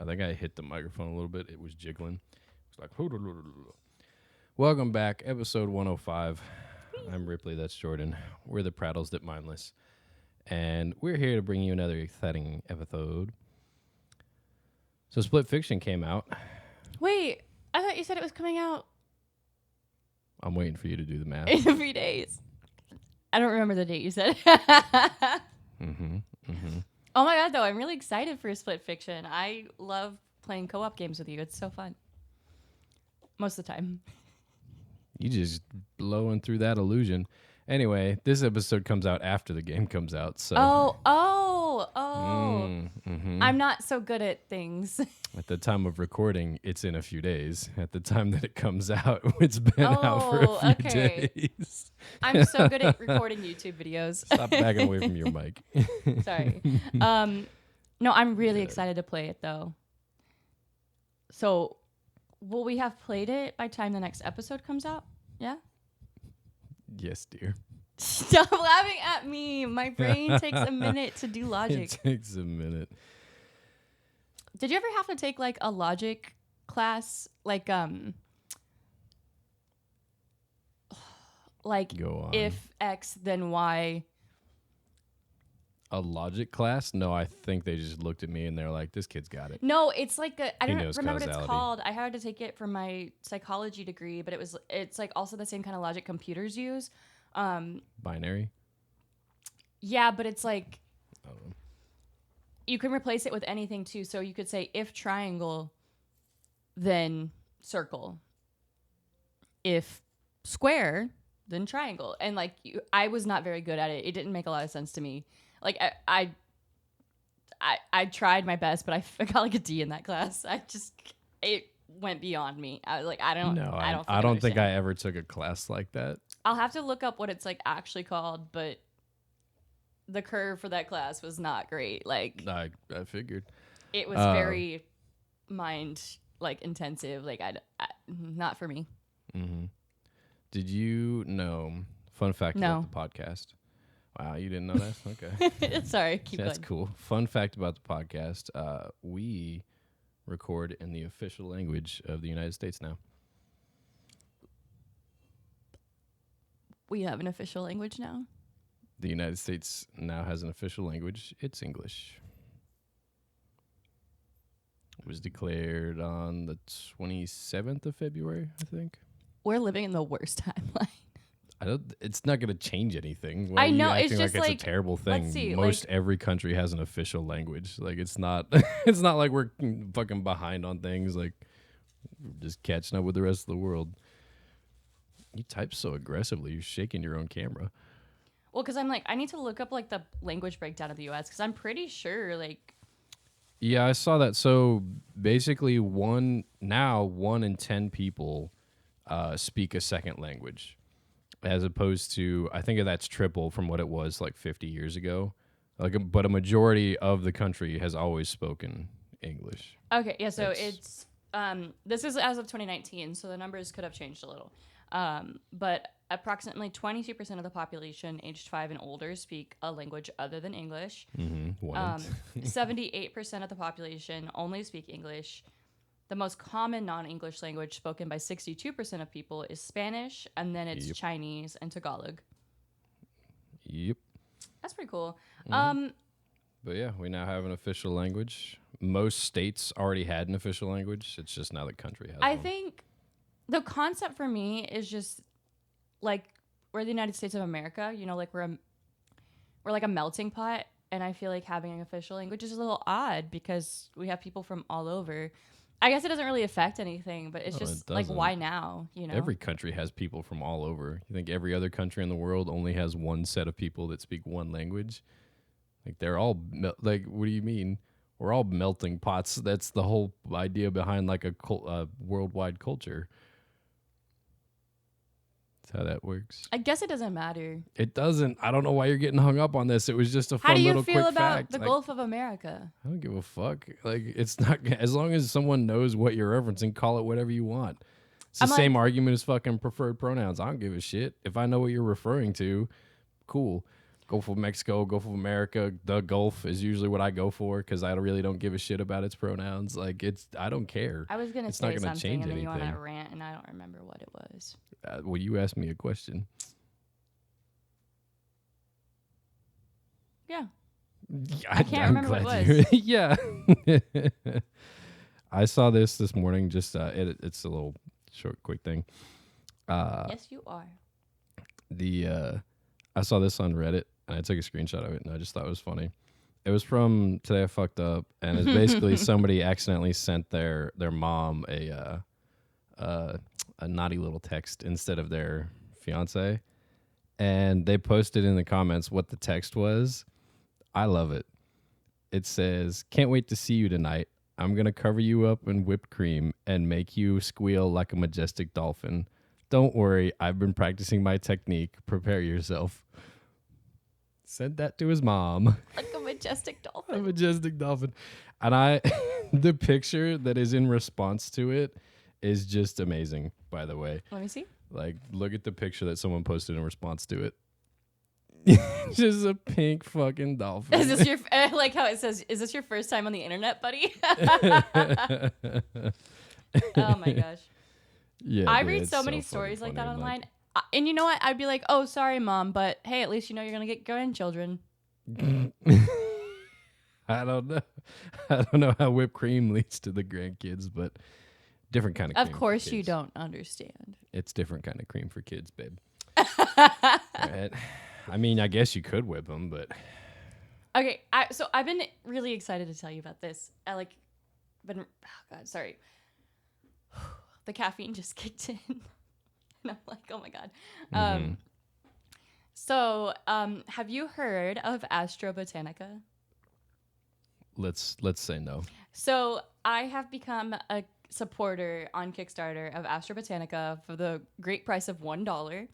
think I hit the microphone a little bit. It was jiggling. It's like, welcome back, episode 105. I'm Ripley, that's Jordan. We're the Prattles that Mindless. And we're here to bring you another exciting episode. So Split Fiction came out. Wait, I thought you said it was coming out I'm waiting for you to do the math. in 3 days. I don't remember the date you said. Oh my god, though, I'm really excited for Split Fiction. I love playing co-op games with you. It's so fun. Most of the time. You just blowing through that illusion. Anyway, this episode comes out after the game comes out. So. I'm not so good at things. At the time of recording, it's in a few days. At the time that it comes out, it's been out for a few days. I'm so good at recording YouTube videos. Stop backing away from your mic. Sorry. No, I'm really excited to play it, though. So, will we have played it by the time the next episode comes out? Yeah? Yes, dear. Stop laughing at me. My brain takes a minute to do logic. It takes a minute. Did you ever have to take like a logic class? Like Go on. If X then Y. A logic class? No, I think they just looked at me and they're like, this kid's got it. No, it's like I don't remember causality. what it's called. I had to take it for my psychology degree, but it's like also the same kind of logic computers use. Binary? Yeah, but it's like you can replace it with anything too. So you could say if triangle, then circle. If square, then triangle. And like I was not very good at it. It didn't make a lot of sense to me. Like I tried my best, but I got like a D in that class. It went beyond me. I was like, I don't think I ever took a class like that. I'll have to look up what it's like actually called, but the curve for that class was not great. Like I figured it was very mind like intensive. Like I not for me. Mm-hmm. Did you know? Fun fact about the podcast. Wow, you didn't know that? Okay. Sorry, keep going. That's cool. Fun fact about the podcast: we record in the official language of the United States now. We have an official language now. The United States now has an official language. It's English. It was declared on the 27th of February, I think. We're living in the worst timeline. It's not going to change anything. I know, it's just like it's a terrible thing. Let's see, Most every country has an official language. Like it's not it's not like we're fucking behind on things. Like we're just catching up with the rest of the world. You type so aggressively. You're shaking your own camera. Well, because I'm like, I need to look up like the language breakdown of the U.S. because I'm pretty sure like. Yeah, I saw that. So basically, 1 in 10 people speak a second language, as opposed to I think that's triple from what it was like 50 years ago. But a majority of the country has always spoken English. Okay, yeah. So it's this is as of 2019, so the numbers could have changed a little. But approximately 22% of the population aged 5 and older speak a language other than English. 78% of the population only speak English. The most common non-English language spoken by 62% of people is Spanish, and then it's Chinese and Tagalog. Yep. That's pretty cool. But yeah, we now have an official language. Most states already had an official language. It's just now the country has one. I think the concept for me is just like we're the United States of America, you know, like we're like a melting pot, and I feel like having an official language is a little odd because we have people from all over. I guess it doesn't really affect anything, but it's just like, why now, you know? Every country has people from all over. You think every other country in the world only has one set of people that speak one language? Like they're all like, what do you mean? We're all melting pots. That's the whole idea behind like a worldwide culture. That's how that works. I guess it doesn't matter. It doesn't. I don't know why you're getting hung up on this. It was just a fun little quick fact. How do you feel about the Gulf of America? I don't give a fuck. Like, it's not, as long as someone knows what you're referencing, call it whatever you want. It's the same argument as fucking preferred pronouns. I don't give a shit. If I know what you're referring to, cool. Gulf of Mexico, Gulf of America, the Gulf is usually what I go for because I really don't give a shit about its pronouns. Like I don't care. I was gonna It's say not gonna something, change and then you went on anything. a rant, and I don't remember what it was. Well, you asked me a question. Yeah, I can't remember what it was. was. Yeah. I saw this morning. Just it's a little short, quick thing. Yes, you are. I saw this on Reddit and I took a screenshot of it and I just thought it was funny. It was from Today I Fucked Up, and it's basically somebody accidentally sent their mom a naughty little text instead of their fiance, and they posted in the comments what the text was. I love it. It says, "Can't wait to see you tonight. I'm gonna cover you up in whipped cream and make you squeal like a majestic dolphin. Don't worry, I've been practicing my technique. Prepare yourself." Sent that to his mom. Like a majestic dolphin. A majestic dolphin. And I the picture that is in response to it is just amazing, by the way. Let me see. Like, look at the picture that someone posted in response to it. Just a pink fucking dolphin. Is this your like how it says? Is this your first time on the internet, buddy? Oh my gosh. Yeah, I dude, read it's so many fucking stories like funny. that I'm online. And you know what? I'd be like, oh, sorry, Mom, but hey, at least you know you're going to get grandchildren. I don't know. I don't know how whipped cream leads to the grandkids, but different kind of cream. Of course you don't understand. It's different kind of cream for kids, babe. Right? I mean, I guess you could whip them, but Okay, so I've been really excited to tell you about this. Oh God, sorry. The caffeine just kicked in. And I'm like, oh my God. So, have you heard of Astrobotanica? let's say no. So I have become a supporter on Kickstarter of Astrobotanica for the great price of $1.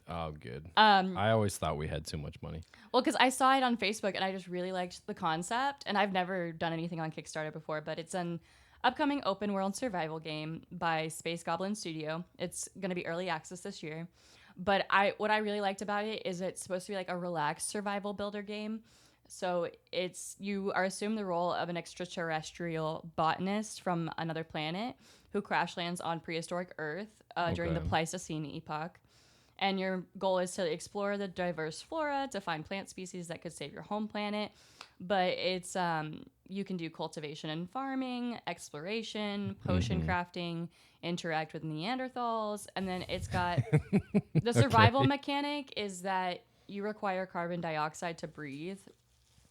Oh, good. I always thought we had too much money. Well, because I saw it on Facebook and I just really liked the concept, and I've never done anything on Kickstarter before, but it's an upcoming open world survival game by Space Goblin Studio. It's going to be early access this year. But what I really liked about it is it's supposed to be like a relaxed survival builder game. So you are assumed the role of an extraterrestrial botanist from another planet who crash lands on prehistoric Earth during the Pleistocene epoch. And your goal is to explore the diverse flora to find plant species that could save your home planet. But it's you can do cultivation and farming, exploration, potion crafting, interact with Neanderthals, and then it's got the survival mechanic is that you require carbon dioxide to breathe,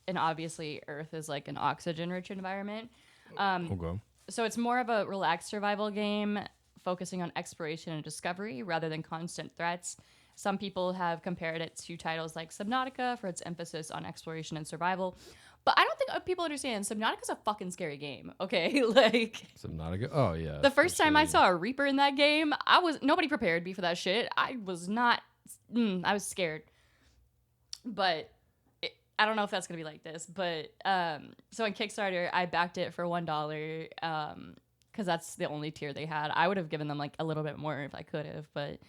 and obviously Earth is like an oxygen-rich environment. So it's more of a relaxed survival game, focusing on exploration and discovery rather than constant threats. Some people have compared it to titles like Subnautica for its emphasis on exploration and survival. But I don't think people understand Subnautica's a fucking scary game, okay? Like Subnautica? Oh, yeah. The first time I saw a Reaper in that game, nobody prepared me for that shit. I was not, I was scared. But I don't know if that's going to be like this. But so on Kickstarter, I backed it for $1 because that's the only tier they had. I would have given them like a little bit more if I could have, but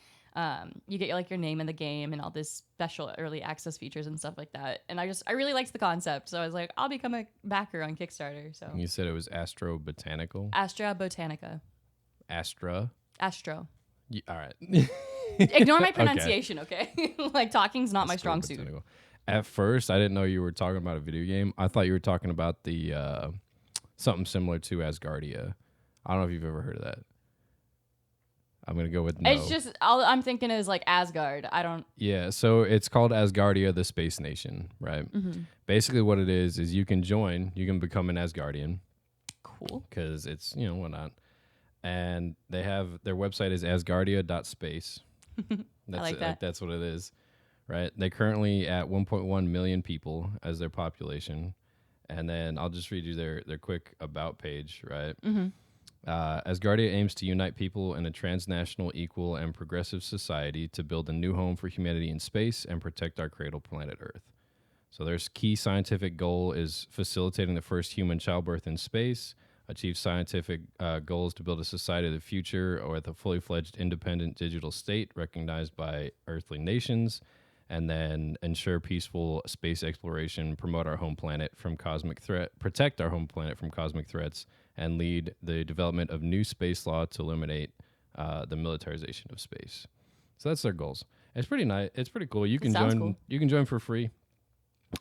you get like your name in the game and all this special early access features and stuff like that. And I really liked the concept, so I was like, I'll become a backer on Kickstarter. So you said it was Astro Botanical? Astra Botanica. Astro. Yeah, all right. Ignore my pronunciation, okay? Like talking's not my strong suit. At first, I didn't know you were talking about a video game. I thought you were talking about the something similar to Asgardia. I don't know if you've ever heard of that. I'm going to go with no. It's just, all I'm thinking is like Asgard. I don't. Yeah, so it's called Asgardia, the Space Nation, right? Mm-hmm. Basically what it is you can become an Asgardian. Cool. Because it's, whatnot. And their website is asgardia.space. I like that. That's what it is, right? They're currently at 1.1 million people as their population. And then I'll just read you their quick about page, right? Mm-hmm. Asgardia aims to unite people in a transnational, equal, and progressive society to build a new home for humanity in space and protect our cradle planet Earth. So their key scientific goal is facilitating the first human childbirth in space, achieve scientific goals to build a society of the future with a fully fledged independent digital state recognized by earthly nations, and then ensure peaceful space exploration, promote our home planet from cosmic threat, protect our home planet from cosmic threats, and lead the development of new space law to eliminate the militarization of space. So that's their goals. It's pretty nice. It's pretty cool. You can sounds join. cool. You can join for free.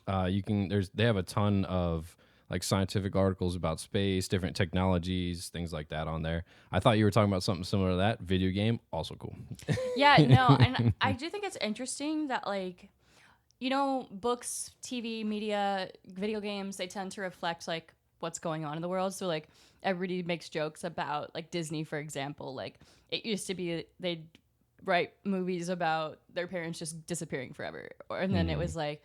You can. They have a ton of like scientific articles about space, different technologies, things like that on there. I thought you were talking about something similar to that. Video game, also cool. Yeah, no, and I do think it's interesting that like, books, TV, media, video games, they tend to reflect like what's going on in the world. So like everybody makes jokes about like Disney, for example. Like it used to be they'd write movies about their parents just disappearing forever, and then it was like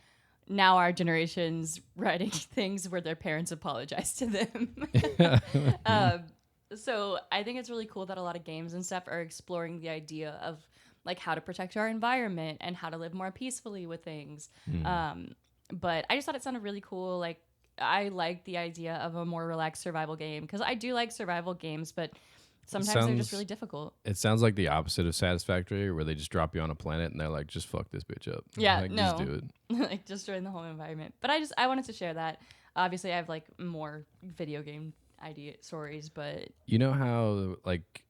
now our generation's writing things where their parents apologize to them. So I think it's really cool that a lot of games and stuff are exploring the idea of like how to protect our environment and how to live more peacefully with things. But I just thought it sounded really cool. Like I like the idea of a more relaxed survival game because I do like survival games, but sometimes they're just really difficult. It sounds like the opposite of Satisfactory, where they just drop you on a planet and they're like, just fuck this bitch up. Yeah, like, no. just do it. Like destroying the whole environment. But I wanted to share that. Obviously, I have like more video game idea stories, but you know how like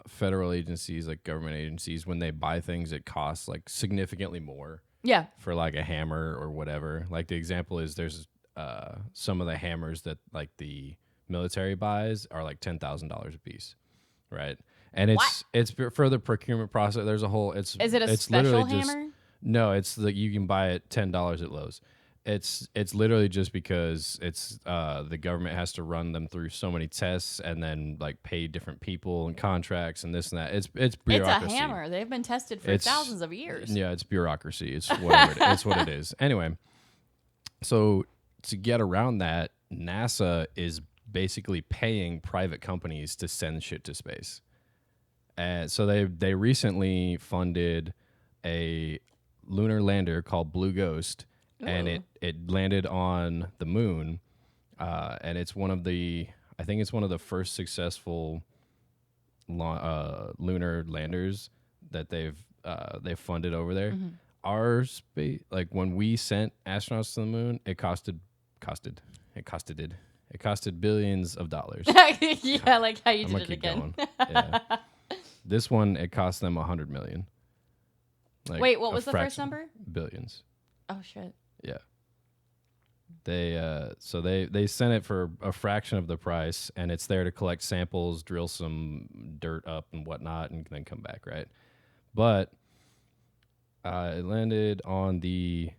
federal agencies, like government agencies, when they buy things, it costs like significantly more. Yeah. For like a hammer or whatever. Like the example is there's some of the hammers that like the military buys are like $10,000 a piece. Right. And it's for the procurement process. There's a whole is it a special hammer? No, it's like you can buy it $10 at Lowe's. It's literally just because it's the government has to run them through so many tests and then like pay different people and contracts and this and that. It's bureaucracy. It's a hammer. They've been tested for thousands of years. Yeah, it's bureaucracy. It's whatever. It's what it is. Anyway, so to get around that, NASA is basically paying private companies to send shit to space. And so they recently funded a lunar lander called Blue Ghost. Ooh. And it landed on the moon, and it's one of the first successful lunar landers that they've funded over there. Mm-hmm. Our space, like when we sent astronauts to the moon, it costed billions of dollars. Yeah, like how you did it again. Yeah. This one, it cost them $100 million. Like wait, what was the first number? Billions. Oh shit. Yeah. They sent it for a fraction of the price, and it's there to collect samples, drill some dirt up and whatnot, and then come back, right? But it landed on the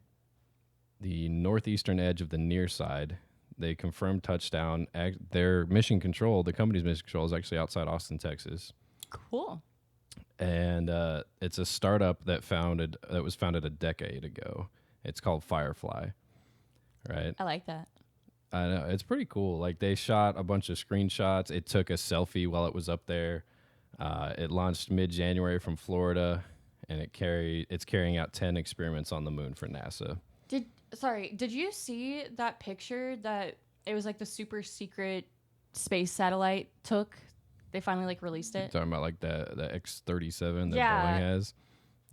northeastern edge of the near side. They confirmed touchdown. Their mission control, the company's mission control, is actually outside Austin, Texas. Cool. And it's a startup that was founded a decade ago. It's called Firefly, right? I like that. I know. It's pretty cool. Like, they shot a bunch of screenshots. It took a selfie while it was up there. It launched mid-January from Florida, and it's carrying out 10 experiments on the moon for NASA. Did you see that picture that it was like the super secret space satellite took? They finally like released it. You're talking about like the X-37 that Boeing has?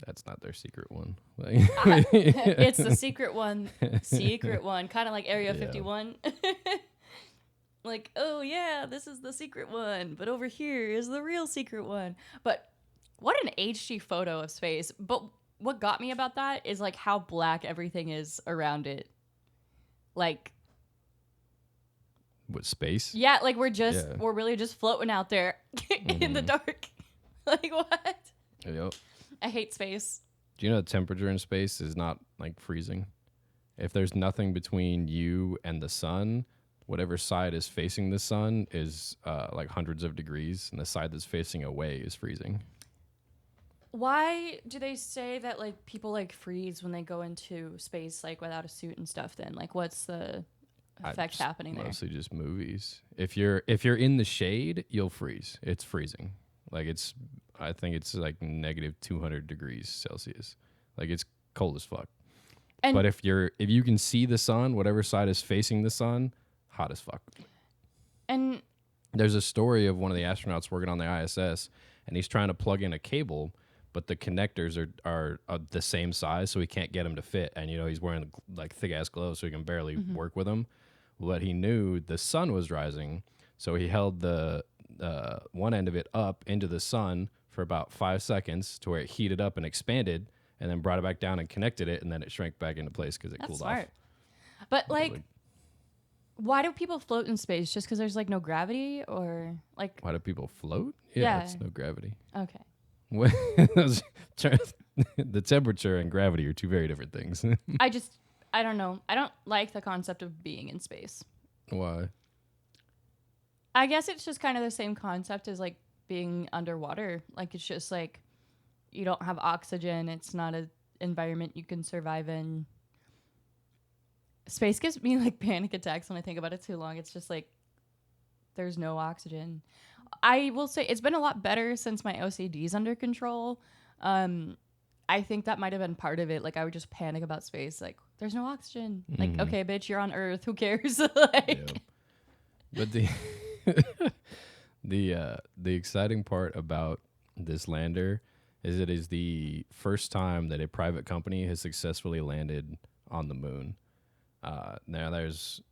That's not their secret one. It's the secret one. Kind of like Area 51. Like, oh yeah, this is the secret one, but over here is the real secret one. But what an HD photo of space. But what got me about that is like how black everything is around it. Like, what, space? Yeah, like we're really just floating out there in the dark. Like, what? Yep. I hate space. Do you know the temperature in space is not like freezing? If there's nothing between you and the sun, whatever side is facing the sun is like hundreds of degrees, and the side that's facing away is freezing. Why do they say that like people like freeze when they go into space like without a suit and stuff then? Like what's the effect happening there? Mostly just movies. If you're in the shade, you'll freeze. It's freezing. Like I think it's like negative 200 degrees Celsius. Like it's cold as fuck. But if you can see the sun, whatever side is facing the sun, hot as fuck. And there's a story of one of the astronauts working on the ISS, and he's trying to plug in a cable, but the connectors are the same size, so he can't get them to fit. And he's wearing like thick ass gloves, so he can barely work with them. But he knew the sun was rising, so he held the one end of it up into the sun for about 5 seconds to where it heated up and expanded, and then brought it back down and connected it, and then it shrank back into place because it That's cooled smart. off. But like, why do people float in space? Just because there's like no gravity, or like? Why do people float? Yeah. It's no gravity. Okay. The temperature and gravity are two very different things. I don't know. I don't like the concept of being in space. Why? I guess it's just kind of the same concept as like being underwater. Like it's just like you don't have oxygen. It's not an environment you can survive in. Space gives me like panic attacks when I think about it too long. It's just like there's no oxygen. I will say it's been a lot better since my OCD's under control. I think that might have been part of it. Like I would just panic about space. Like there's no oxygen. Like, okay, bitch, you're on Earth. Who cares? Like, But the exciting part about this lander is it is the first time that a private company has successfully landed on the moon. Now there's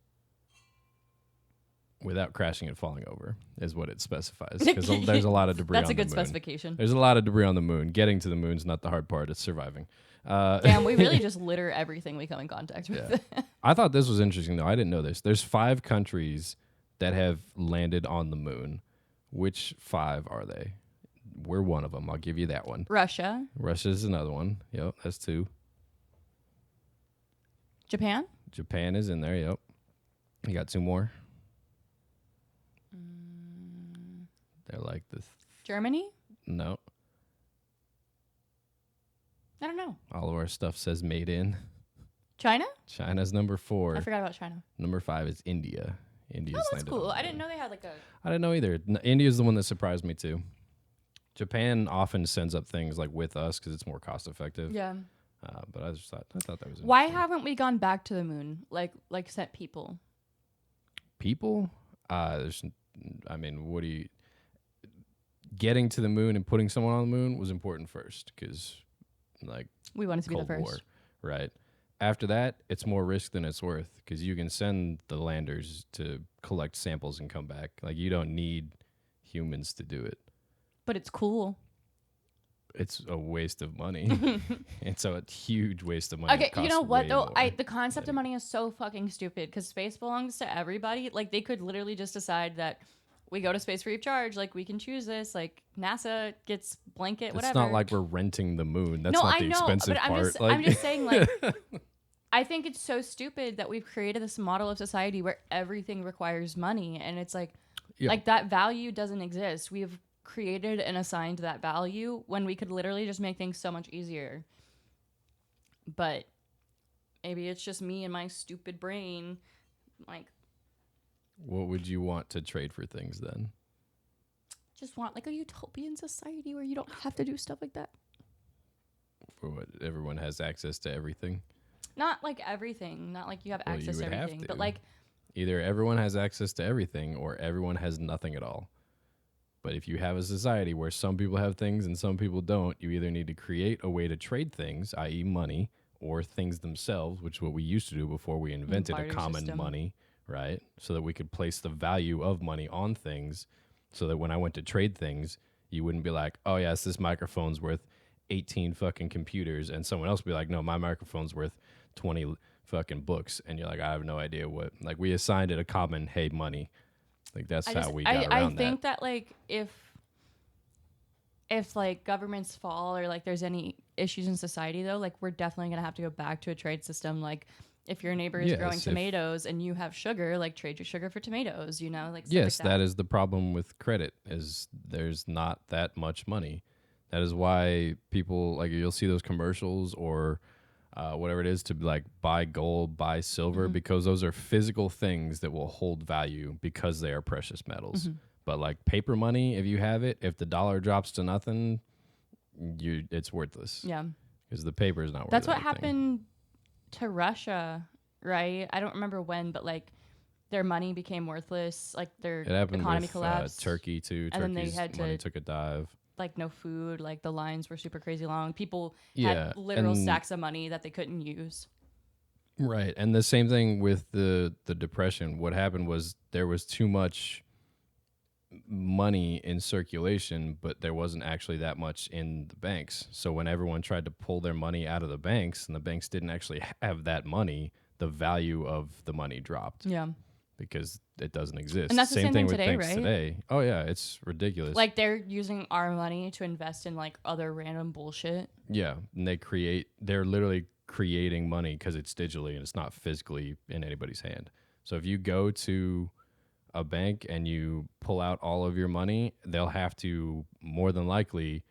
without crashing and falling over is what it specifies, because there's a lot of debris. That's on a good the moon. specification. There's a lot of debris on the moon. Getting to the moon's not the hard part. It's surviving. Damn, we really just litter everything we come in contact with. Yeah. I thought this was interesting, though. I didn't know this. There's 5 countries that have landed on the moon. Which 5 are they? We're one of them. I'll give you that one. Russia. Russia's another one. Yep, that's 2. Japan. Japan is in there. Yep. You got 2 more. They're like the Germany. No. I don't know. All of our stuff says made in. China. China's number 4. I forgot about China. Number 5 is India. India's That's landed cool. on the I didn't moon. know they had like a. I didn't know either. India's the one that surprised me too. Japan often sends up things like with us because it's more cost effective. Yeah. But I thought that was Why interesting. haven't we gone back to the moon? Like sent people. People? What do you? Getting to the moon and putting someone on the moon was important first because, like, We wanted to be the Cold first. War, right? After that, it's more risk than it's worth because you can send the landers to collect samples and come back. Like, you don't need humans to do it. But it's cool. It's a waste of money. It's a huge waste of money. Okay, It you costs know what way though? more. The concept of money is so fucking stupid because space belongs to everybody. Like they could literally just decide that we go to space free of charge. Like we can choose this. Like NASA gets blanket, whatever. It's not like we're renting the moon. That's no, not I the know, expensive but part. I'm just saying like. I think it's so stupid that we've created this model of society where everything requires money, and it's like, like that value doesn't exist. We've created and assigned that value when we could literally just make things so much easier. But maybe it's just me and my stupid brain. Like, What would you want to trade for things then? just want like a utopian society where you don't have to do stuff like that. For what? Everyone has access to everything? Not like everything. Not like you have Well, access you to would have everything. to. But like, Either everyone has access to everything or everyone has nothing at all. But if you have a society where some people have things and some people don't, you either need to create a way to trade things, i.e. money, or things themselves, which is what we used to do before we invented a barter common system. money, right? So that we could place the value of money on things so that when I went to trade things, you wouldn't be like, oh, yes, this microphone's worth 18 fucking computers. And someone else would be like, no, my microphone's worth 20 fucking books. And you're like, I have no idea what. Like, we assigned it a common, hey, money. Like, that's how we got around I that. think that like if like governments fall or like there's any issues in society though, like we're definitely gonna have to go back to a trade system. Like if your neighbor is growing tomatoes and you have sugar, like trade your sugar for tomatoes, you know, like stuff Yes, like that is the problem with credit is there's not that much money. That is why people like you'll see those commercials or whatever it is to like buy gold, buy silver, because those are physical things that will hold value because they are precious metals. But like paper money, if you have it, if the dollar drops to nothing, it's worthless. Yeah, because the paper is not worth. that's what anything. happened to Russia, right? I don't remember when, but like their money became worthless. Like their It happened economy with collapsed. Turkey too. And then they Turkey's had money to- took a dive. like no food, like the lines were super crazy long. People Yeah, had literal and stacks of money that they couldn't use. right, and the same thing with the depression. What happened was there was too much money in circulation, but there wasn't actually that much in the banks. So when everyone tried to pull their money out of the banks and the banks didn't actually have that money, the value of the money dropped Yeah. because it doesn't exist. And that's the same thing thing with today, banks right? today. Oh yeah, it's ridiculous. Like they're using our money to invest in like other random bullshit. Yeah, and they're literally creating money because it's digitally and it's not physically in anybody's hand. So if you go to a bank and you pull out all of your money, they'll have to more than likely,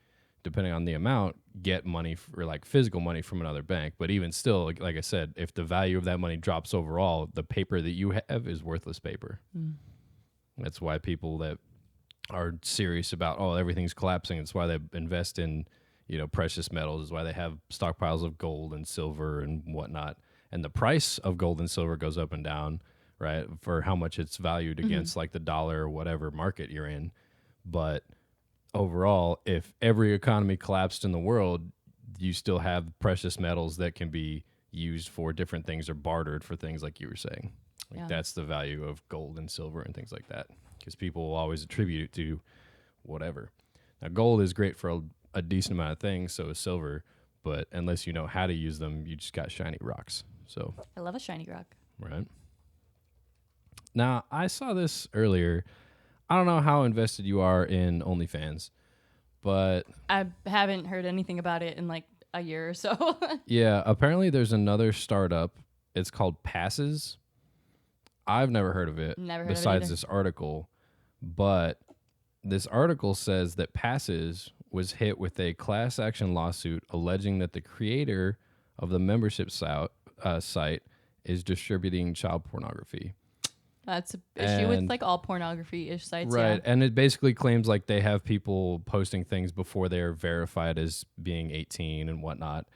depending on the amount, get money for like physical money from another bank. But even still, like I said, if the value of that money drops overall, the paper that you have is worthless paper. That's why people that are serious about, oh, everything's collapsing, it's why they invest in, precious metals, is why they have stockpiles of gold and silver and whatnot. And the price of gold and silver goes up and down, right, for how much it's valued against like the dollar or whatever market you're in. But overall, if every economy collapsed in the world, you still have precious metals that can be used for different things or bartered for things like you were saying. Like that's the value of gold and silver and things like that, because people will always attribute it to whatever. Now, gold is great for a decent amount of things, so is silver, but unless you know how to use them, you just got shiny rocks. So I love a shiny rock. right. Now, I saw this earlier. I don't know how invested you are in OnlyFans, but I haven't heard anything about it in like a year or so. yeah, apparently there's another startup. It's called Passes. I've never heard of it Never heard of it besides either. this article, but this article says that Passes was hit with a class action lawsuit alleging that the creator of the membership site is distributing child pornography. That's an issue with And- like all pornography-ish sites. Right. Yeah. And it basically claims like they have people posting things before they're verified as being 18 and whatnot.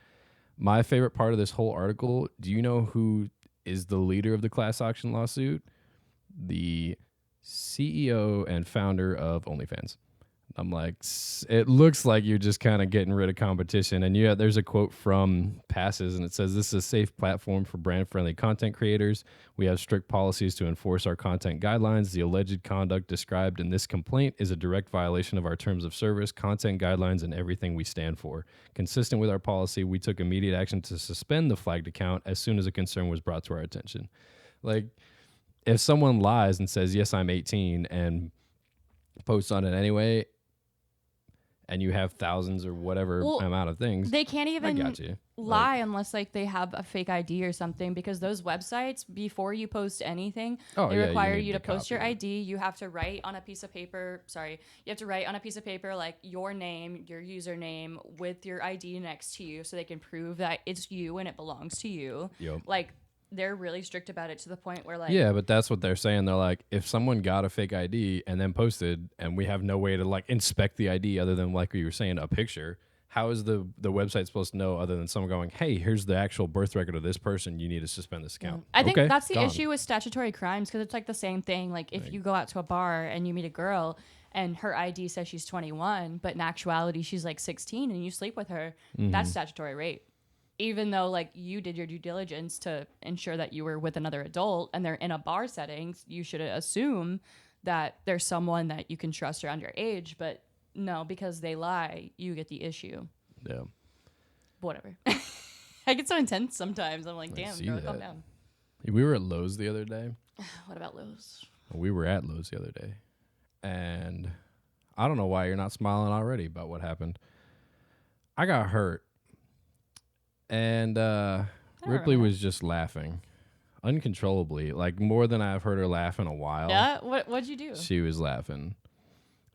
My favorite part of this whole article, do you know who is the leader of the class action lawsuit? The CEO and founder of OnlyFans. I'm like, it looks like you're just kind of getting rid of competition. And yeah, there's a quote from Passes, and it says, "This is a safe platform for brand-friendly content creators. We have strict policies to enforce our content guidelines. The alleged conduct described in this complaint is a direct violation of our terms of service, content guidelines, and everything we stand for. Consistent with our policy, we took immediate action to suspend the flagged account as soon as a concern was brought to our attention." Like, if someone lies and says, "Yes, I'm 18," and posts on it anyway, and you have thousands or whatever amount of things, They can't I even got you. lie unless like they have a fake ID or something, because those websites, before you post anything, they require you to post your ID. You have to write on a piece of paper. You have to write on a piece of paper like your name, your username with your ID next to you, so they can prove that it's you and it belongs to you. Yep. Like, they're really strict about it to the point where like, Yeah, but that's what they're saying. They're like, if someone got a fake ID and then posted, and we have no way to like inspect the ID other than, like you were saying, a picture, how is the website supposed to know other than someone going, "Hey, here's the actual birth record of this person. You need to suspend this account." I think Okay, that's the gone. issue with statutory crimes, because it's like the same thing. Like, if you go out to a bar and you meet a girl and her ID says she's 21, but in actuality she's like 16, and you sleep with her, that's statutory rape. Even though like you did your due diligence to ensure that you were with another adult and they're in a bar setting, you should assume that there's someone that you can trust around your age. But no, because they lie, you get the issue. Yeah. Whatever. I get so intense sometimes. I'm like, I damn, see girl, that. calm down. We were at Lowe's the other day. What about Lowe's? We were at Lowe's the other day, and I don't know why you're not smiling already about what happened. I got hurt, and Ripley was just laughing uncontrollably, like more than I've heard her laugh in a while. Yeah? What'd you do? She was laughing.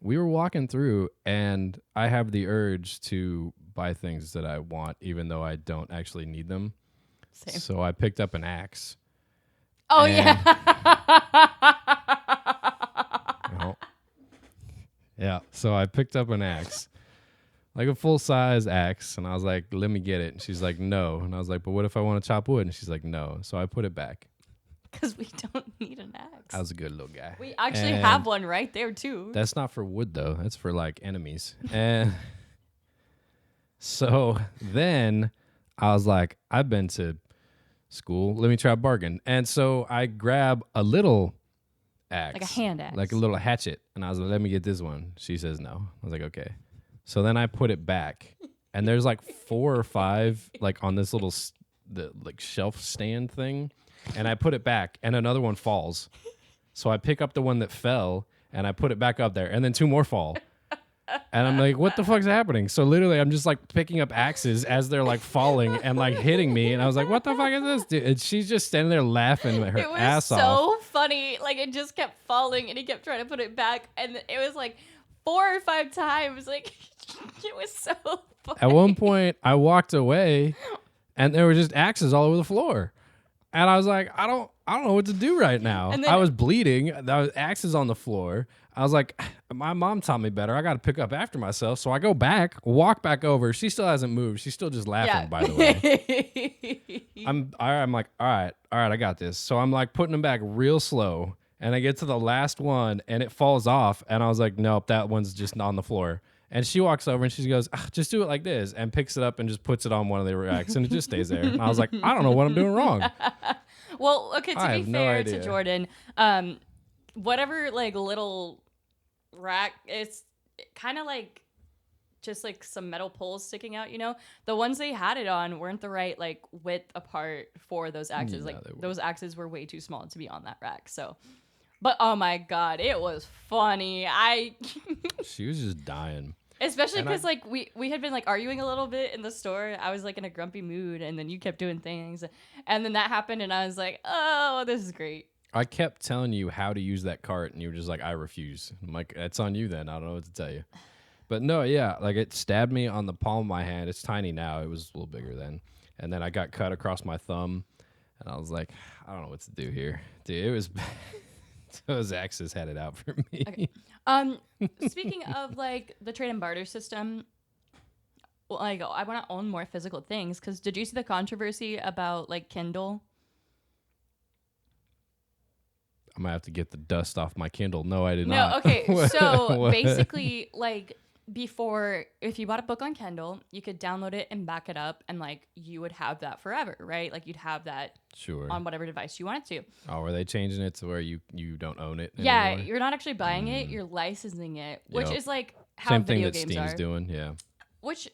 We were walking through, and I have the urge to buy things that I want, even though I don't actually need them. Same. So I picked up an axe. Oh, and- yeah. No. Yeah. So I picked up an axe, like a full size axe, and I was like, "Let me get it." And she's like, "No." And I was like, "But what if I want to chop wood?" And she's like, "No." So I put it back. because we don't need an axe. I was a good little guy. We actually And have one right there too. That's not for wood though. That's for like enemies. And so then I was like, I've been to school. Let me try a bargain. And so I grab a little axe, Like a hand axe. like a little hatchet. And I was like, let me get this one. She says no. I was like, okay. So then I put it back, and there's like 4 or 5 like on this little the like shelf stand thing, and I put it back, and another one falls. So I pick up the one that fell, and I put it back up there, and then 2 more fall. And I'm like, what the fuck's happening? So literally, I'm just like picking up axes as they're like falling and like hitting me. And I was like, what the fuck is this, dude? And she's just standing there laughing her It was ass off. so funny. Like, it just kept falling, and he kept trying to put it back, and it was like 4 or 5 times. Like, it was so funny. At one point, I walked away, and there were just axes all over the floor. And I was like, I don't know what to do right now. And then- I was bleeding. There was axes on the floor. I was like, my mom taught me better. I got to pick up after myself. So I go back, walk back over. She still hasn't moved. She's still just laughing, by the way. I'm like, all right, I got this. So I'm like putting them back real slow. And I get to the last one, and it falls off. And I was like, nope, that one's just on the floor. And she walks over, and she goes, just do it like this, and picks it up and just puts it on one of the racks, and it just stays there. And I was like, I don't know what I'm doing wrong. Well, okay, to I be have no fair idea. to Jordan, whatever like little rack, it's kind of like just like some metal poles sticking out, you know? The ones they had it on weren't the right like width apart for those axes. No, Like they weren't. those axes were way too small to be on that rack. So, but oh my God, it was funny. She was just dying. Especially And because like we had been like arguing a little bit in the store. I was like in a grumpy mood, and then you kept doing things, and then that happened, and I was like, oh, this is great. I kept telling you how to use that cart, and you were just like, I refuse. I'm like, that's on you then. I don't know what to tell you. But no, yeah, like it stabbed me on the palm of my hand. It's tiny now. It was a little bigger then. And then I got cut across my thumb, and I was like, I don't know what to do here. Dude, it was those axes had it out for me. Okay. Speaking of like the trade and barter system, like I want to own more physical things. Because did you see the controversy about like Kindle? I'm gonna have to get the dust off my Kindle. No, I did No, not. okay. So What? basically, like before, if you bought a book on Kindle, you could download it and back it up, and like you would have that forever, right? Like you'd have that Sure. on whatever device you wanted to. Oh, are they changing it to where you don't own it Yeah, anymore? you're not actually buying it; you're licensing it, which Yep. is like how Same thing video that games Steam's are. doing. Yeah. Which,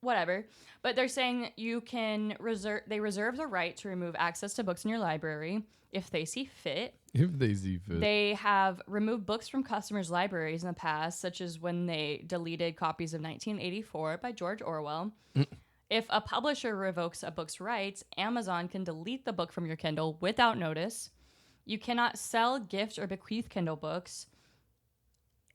whatever. But they're saying you can reserve. They reserve the right to remove access to books in your library if they see fit. If they see fit. They have removed books from customers' libraries in the past, such as when they deleted copies of 1984 by George Orwell. If a publisher revokes a book's rights, Amazon can delete the book from your Kindle without notice. You cannot sell, gift, or bequeath Kindle books.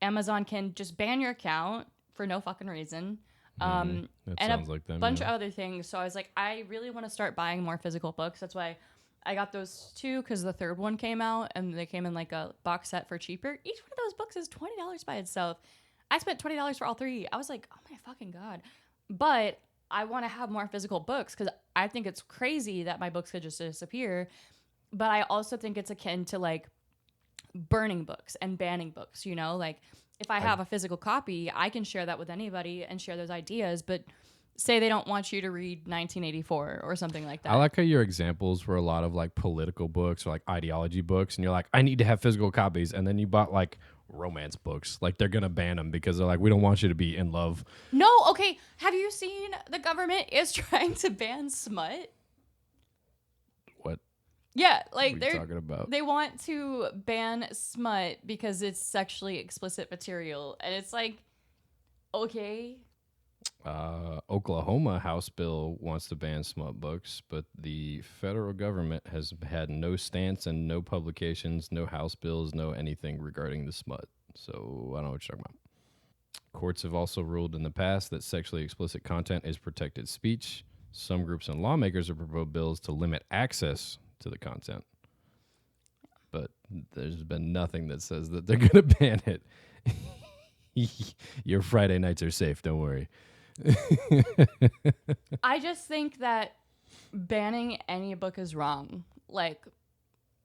Amazon can just ban your account for no fucking reason. That And sounds a like them. bunch yeah. of other things. So I was like, I really want to start buying more physical books. That's why I got those 2, because the third one came out and they came in like a box set for cheaper. Each one of those books is $20 by itself. I spent $20 for all 3. I was like, oh my fucking God. But I want to have more physical books because I think it's crazy that my books could just disappear. But I also think it's akin to like burning books and banning books, you know? Like if I have a physical copy, I can share that with anybody and share those ideas. But say they don't want you to read 1984 or something like that. I like how your examples were a lot of like political books or like ideology books, and you're like, I need to have physical copies, and then you bought like romance books. Like they're gonna ban them because they're like, we don't want you to be in love. No, okay. Have you seen the government is trying to ban smut? What Yeah, are like we they're talking about? they want to ban smut because it's sexually explicit material, and it's like, okay. Oklahoma House bill wants to ban smut books, but the federal government has had no stance and no publications, no House bills, no anything regarding the smut. So I don't know what you're talking about. Courts have also ruled in the past that sexually explicit content is protected speech. Some groups and lawmakers have proposed bills to limit access to the content. But there's been nothing that says that they're going to ban it. Your Friday nights are safe, don't worry. I just think that banning any book is wrong. Like,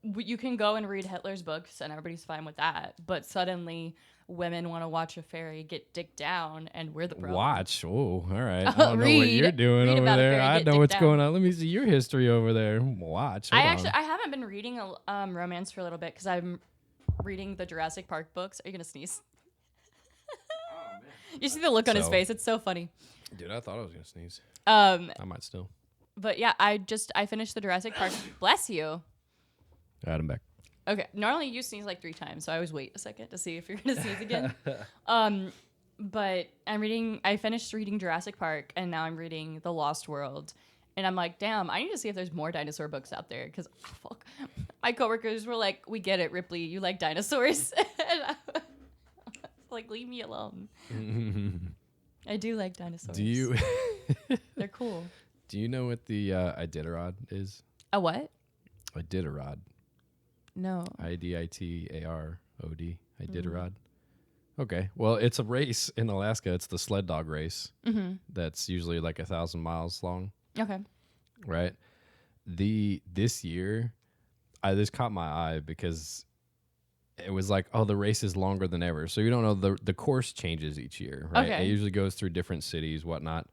you can go and read Hitler's books and everybody's fine with that. But suddenly women want to watch a fairy get dicked down and we're the problem. Watch. Oh, all right. I don't know what you're doing read over about a there. fairy I get know dicked what's down. going on. Let me see your history over there. Watch. Hold on. I haven't been reading a romance for a little bit because I'm reading the Jurassic Park books. Are you gonna sneeze? Oh, man. You see the look on his So- face. It's so funny. Dude, I thought I was going to sneeze. I might still. But yeah, I finished the Jurassic Park. Bless you. All right, I'm back. Okay. Normally you sneeze like 3 times, so I always wait a second to see if you're gonna sneeze again. But I finished reading Jurassic Park, and now I'm reading The Lost World. And I'm like, damn, I need to see if there's more dinosaur books out there. Because my coworkers were like, we get it, Ripley. You like dinosaurs. And I was like, leave me alone. I do like dinosaurs. Do you They're cool. Do you know what the Iditarod is? A what? Iditarod. No. Iditarod. Iditarod. Okay. Well, it's a race in Alaska. It's the sled dog race. Mm-hmm. That's usually like 1,000 miles long. Okay. Right. This year, this caught my eye because it was like, oh, the race is longer than ever. So you don't know the course changes each year, right? Okay. It usually goes through different cities, whatnot.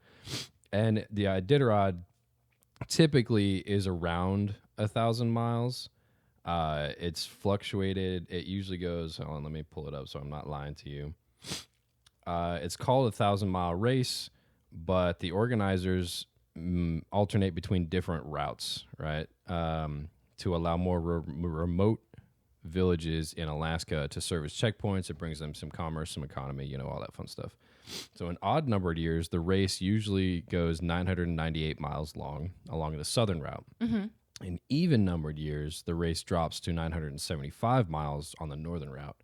And the Iditarod typically is around 1,000 miles. It's fluctuated. It usually goes. Hold on, let me pull it up so I'm not lying to you. It's called 1,000-mile race, but the organizers alternate between different routes, right? To allow more remote villages in Alaska to serve as checkpoints. It brings them some commerce, some economy, all that fun stuff. So in odd-numbered years, the race usually goes 998 miles long along the southern route. Mm-hmm. In even-numbered years, the race drops to 975 miles on the northern route.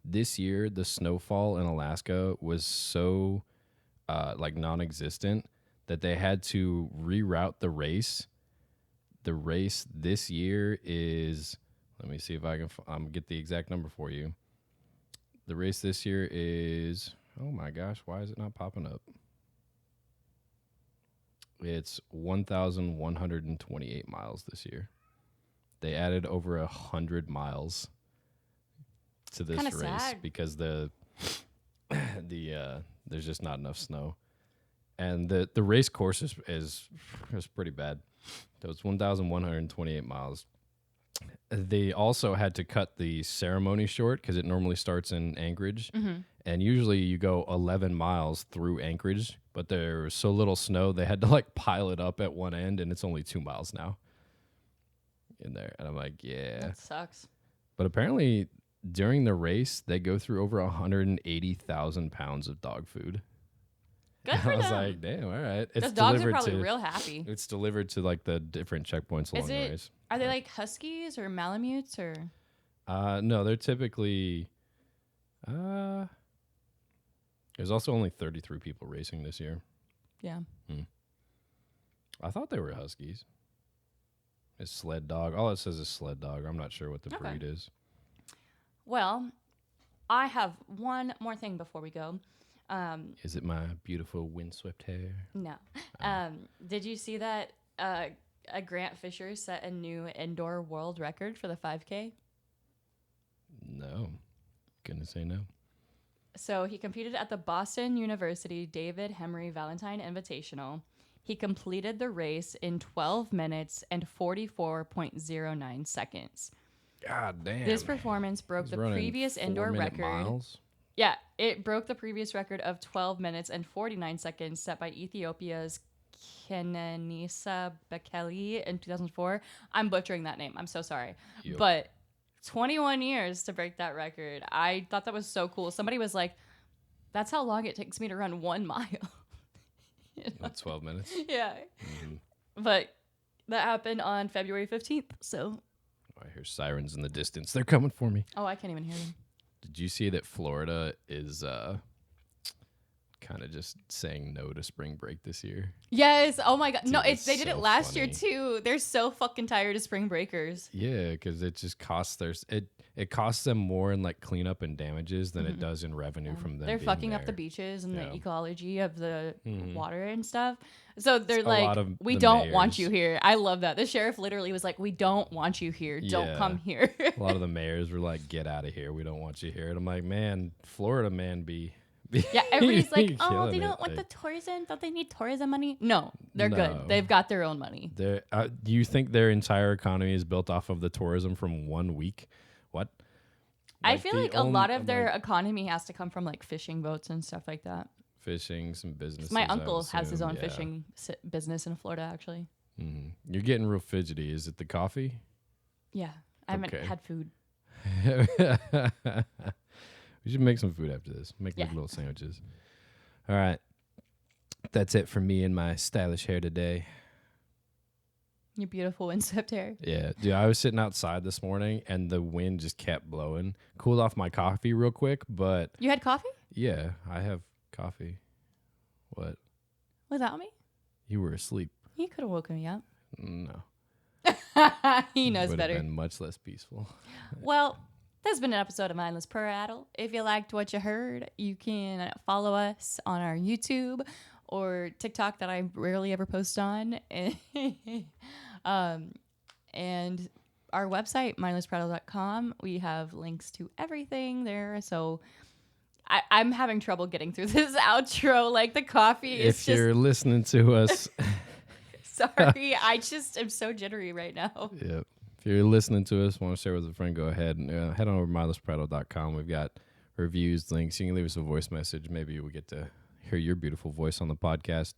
This year, the snowfall in Alaska was so non-existent that they had to reroute the race. The race this year is, let me see if I can get the exact number for you. The race this year is, oh my gosh, why is it not popping up? It's 1,128 miles this year. They added over 100 miles to this Kinda race sad. because there's just not enough snow, and the race course is pretty bad. So it's 1,128 miles. They also had to cut the ceremony short because it normally starts in Anchorage. Mm-hmm. And usually you go 11 miles through Anchorage, but there was so little snow, they had to pile it up at one end, and it's only 2 miles now in there. And I'm like, yeah. That sucks. But apparently during the race, they go through over 180,000 pounds of dog food. Good for I was them. like, damn, all right. Those dogs are probably real happy. It's delivered to the different checkpoints along the race. Are they like huskies or malamutes or? No, they're typically. There's also only 33 people racing this year. Yeah. I thought they were huskies. It's sled dog. All it says is sled dog. I'm not sure what the breed is. Well, I have one more thing before we go. Is it my beautiful windswept hair? No. Did you see that Grant Fisher set a new indoor world record for the 5K? No. Gonna say no. So he competed at the Boston University David Henry Valentine Invitational. He completed the race in 12 minutes and 44.09 seconds. God damn. This performance broke the previous indoor record. Miles? Yeah, it broke the previous record of 12 minutes and 49 seconds set by Ethiopia's Kenenisa Bekele in 2004. I'm butchering that name. I'm so sorry. Yep. But 21 years to break that record. I thought that was so cool. Somebody was like, that's how long it takes me to run 1 mile. 12 minutes? Yeah. Mm-hmm. But that happened on February 15th. So. I hear sirens in the distance. They're coming for me. Oh, I can't even hear them. Did you see that Florida is kind of just saying no to spring break this year. Yes. Oh my god. Dude, No, it's they did so it last year funny. too. They're so fucking tired of spring breakers. Yeah, because it just costs it costs them more in like cleanup and damages than it does in revenue from them. They're being fucking up there. the beaches and Yeah. the ecology of the water and stuff. So they're A lot like, of we the don't want mayors. you here. I love that. The sheriff literally was like, we don't want you here. Don't Yeah. come here. A lot of the mayors were like, "Get out of here. We don't want you here." And I'm like, man, Florida man be Yeah, everybody's like, oh, killing they it. don't want Like, the tourism. Don't they need tourism money? No, they're No. good. They've got their own money. Do you think their entire economy is built off of the tourism from 1 week? What? I feel like a lot of I'm their like, economy has to come from like fishing boats and stuff like that. fishing, some businesses. My I would uncle has his assume, own yeah. fishing business in Florida, actually. Mhm. You're getting real fidgety. Is it the coffee? Yeah, I haven't Okay. had food. We should make some food after this. Make like Yeah. little sandwiches. All right. That's it for me and my stylish hair today. Your beautiful windswept hair. Yeah, dude, I was sitting outside this morning and the wind just kept blowing. Cooled off my coffee real quick, but You had coffee yeah, I have coffee. What? without me? You were asleep. You could have woken me up. No. He knows Would better. have been much less peaceful. Well, this has been an episode of Mindless Prattle. If you liked what you heard, you can follow us on our YouTube or TikTok that I rarely ever post on. And our website, mindlessprattle.com. We have links to everything there. So I'm having trouble getting through this outro. Like the coffee is If you're listening to us, sorry. I just am so jittery right now. yeah, if you're listening to us, want to share with a friend, go ahead and head on over to mindlessprattle.com. We've got reviews, links. You can leave us a voice message. Maybe we get to hear your beautiful voice on the podcast.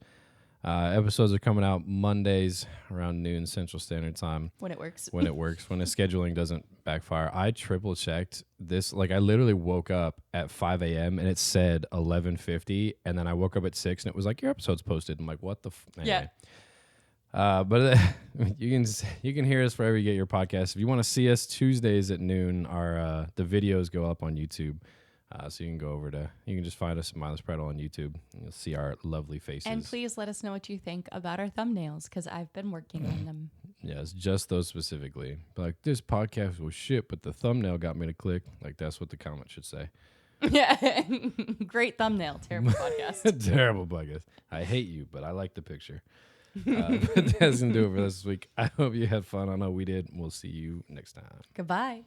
Episodes are coming out Mondays around noon Central Standard Time. When it works. When it works, when the scheduling doesn't backfire. I triple checked this. Like I literally woke up at 5 a.m. and it said 11:50, and then I woke up at 6 and it was like your episode's posted. I'm like, what the? Anyway. Yeah. But you can hear us wherever you get your podcast. If you want to see us Tuesdays at noon, the videos go up on YouTube. So you can just find us at Mindless Prattle on YouTube. And you'll see our lovely faces. And please let us know what you think about our thumbnails, because I've been working on them. Yes, just those specifically. Like, this podcast was shit, but the thumbnail got me to click. Like, that's what the comment should say. Yeah. Great thumbnail. Terrible podcast. Terrible podcast. I hate you, but I like the picture. But that's going to do it for this week. I hope you had fun. I know we did. We'll see you next time. Goodbye.